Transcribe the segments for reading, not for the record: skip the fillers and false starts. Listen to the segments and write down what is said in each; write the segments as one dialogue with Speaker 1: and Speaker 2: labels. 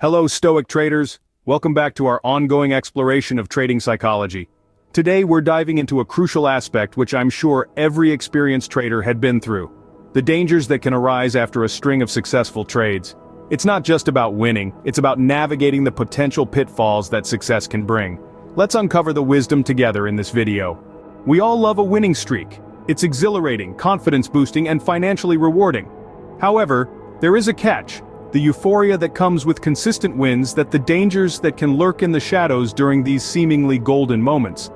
Speaker 1: Hello, Stoic traders. Welcome back to our ongoing exploration of trading psychology. Today we're diving into a crucial aspect which I'm sure every experienced trader had been through. The dangers that can arise after a string of successful trades. It's not just about winning, it's about navigating the potential pitfalls that success can bring. Let's uncover the wisdom together in this video. We all love a winning streak. It's exhilarating, confidence-boosting, and financially rewarding. However, there is a catch. The euphoria that comes with consistent wins, the dangers that can lurk in the shadows during these seemingly golden moments.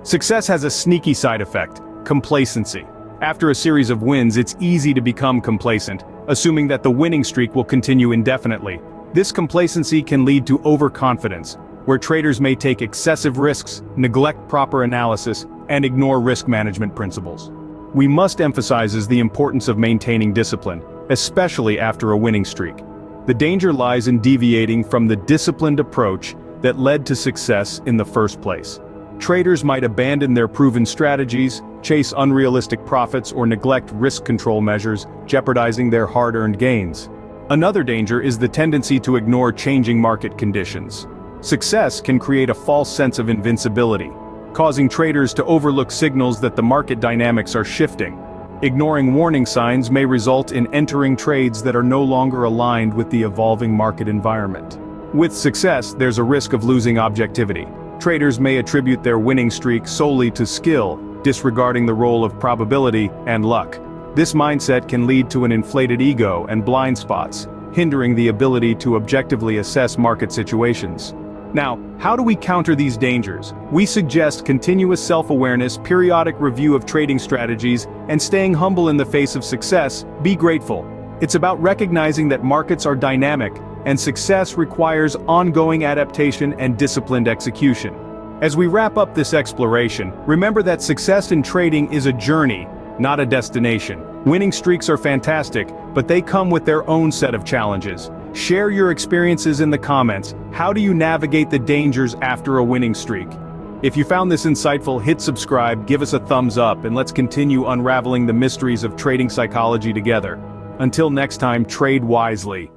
Speaker 1: Success has a sneaky side effect: complacency. After a series of wins, it's easy to become complacent, assuming that the winning streak will continue indefinitely. This complacency can lead to overconfidence, where traders may take excessive risks, neglect proper analysis, and ignore risk management principles. We must emphasize the importance of maintaining discipline, especially after a winning streak. The danger lies in deviating from the disciplined approach that led to success in the first place. Traders might abandon their proven strategies, chase unrealistic profits, or neglect risk control measures, jeopardizing their hard-earned gains. Another danger is the tendency to ignore changing market conditions. Success can create a false sense of invincibility, causing traders to overlook signals that the market dynamics are shifting. Ignoring warning signs may result in entering trades that are no longer aligned with the evolving market environment. With success, there's a risk of losing objectivity. Traders may attribute their winning streak solely to skill, disregarding the role of probability and luck. This mindset can lead to an inflated ego and blind spots, hindering the ability to objectively assess market situations. Now, how do we counter these dangers? We suggest continuous self-awareness, periodic review of trading strategies, and staying humble in the face of success. Be grateful. It's about recognizing that markets are dynamic, and success requires ongoing adaptation and disciplined execution. As we wrap up this exploration, remember that success in trading is a journey, not a destination. Winning streaks are fantastic, but they come with their own set of challenges. Share your experiences in the comments. How do you navigate the dangers after a winning streak? If you found this insightful, hit subscribe, give us a thumbs up, and let's continue unraveling the mysteries of trading psychology together. Until next time, trade wisely.